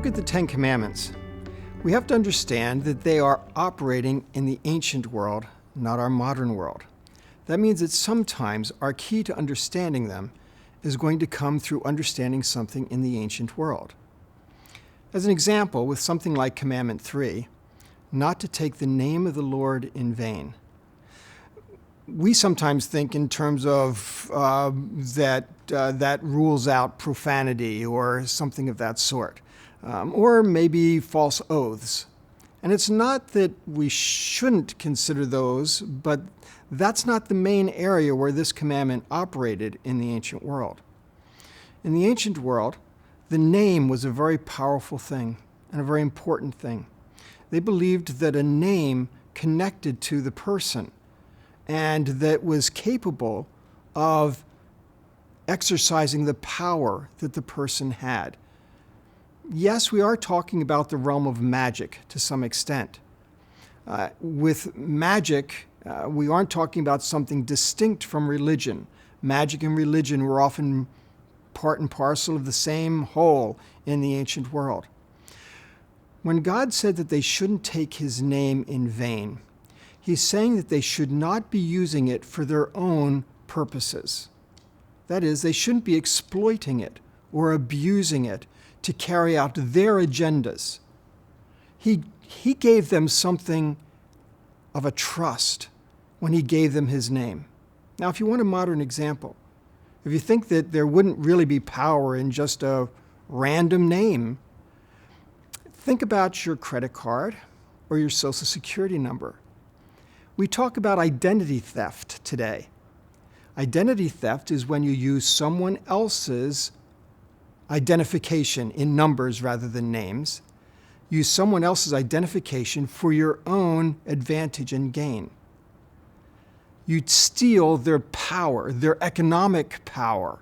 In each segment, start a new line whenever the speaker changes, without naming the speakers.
look at the Ten Commandments, we have to understand that they are operating in the ancient world, not our modern world. That means that sometimes our key to understanding them is going to come through understanding something in the ancient world. As an example, with something like Commandment 3, not to take the name of the Lord in vain. We sometimes think in terms of that rules out profanity or something of that sort, or maybe false oaths. And it's not that we shouldn't consider those, but that's not the main area where this commandment operated in the ancient world. In the ancient world, the name was a very powerful thing and a very important thing. They believed that a name connected to the person and that was capable of exercising the power that the person had. Yes, we are talking about the realm of magic to some extent. With magic, we aren't talking about something distinct from religion. Magic and religion were often part and parcel of the same whole in the ancient world. When God said that they shouldn't take his name in vain, he's saying that they should not be using it for their own purposes. That is, they shouldn't be exploiting it or abusing it to carry out their agendas. He gave them something of a trust when he gave them his name. Now, if you want a modern example, if you think that there wouldn't really be power in just a random name, think about your credit card or your Social Security number. We talk about identity theft today. Identity theft is when you use someone else's identification in numbers rather than names. Use someone else's identification for your own advantage and gain. You'd steal their power, their economic power,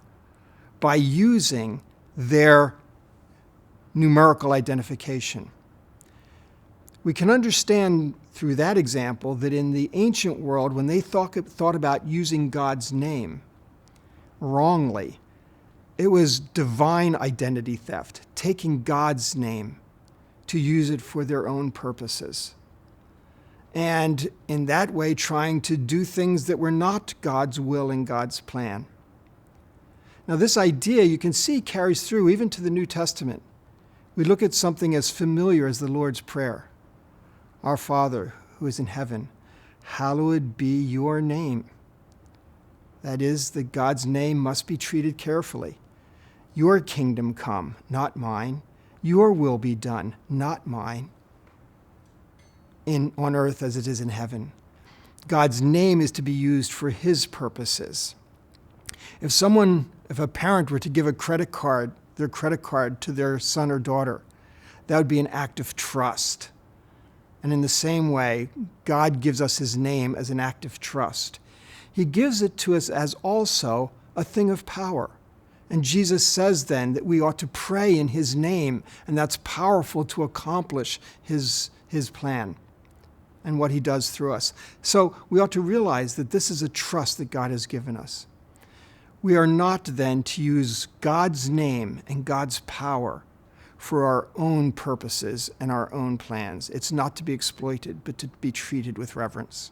by using their numerical identification. We can understand through that example that in the ancient world, when they thought about using God's name wrongly, it was divine identity theft, taking God's name to use it for their own purposes. And in that way, trying to do things that were not God's will and God's plan. Now, this idea, you can see, carries through even to the New Testament. We look at something as familiar as the Lord's Prayer. Our Father, who is in heaven, hallowed be your name. That is, that God's name must be treated carefully. Your kingdom come, not mine. Your will be done, not mine. On earth as it is in heaven. God's name is to be used for his purposes. If a parent were to give their credit card to their son or daughter, that would be an act of trust. And in the same way, God gives us his name as an act of trust. He gives it to us as also a thing of power. And Jesus says then that we ought to pray in his name, and that's powerful to accomplish his plan and what he does through us. So we ought to realize that this is a trust that God has given us. We are not then to use God's name and God's power for our own purposes and our own plans. It's not to be exploited, but to be treated with reverence.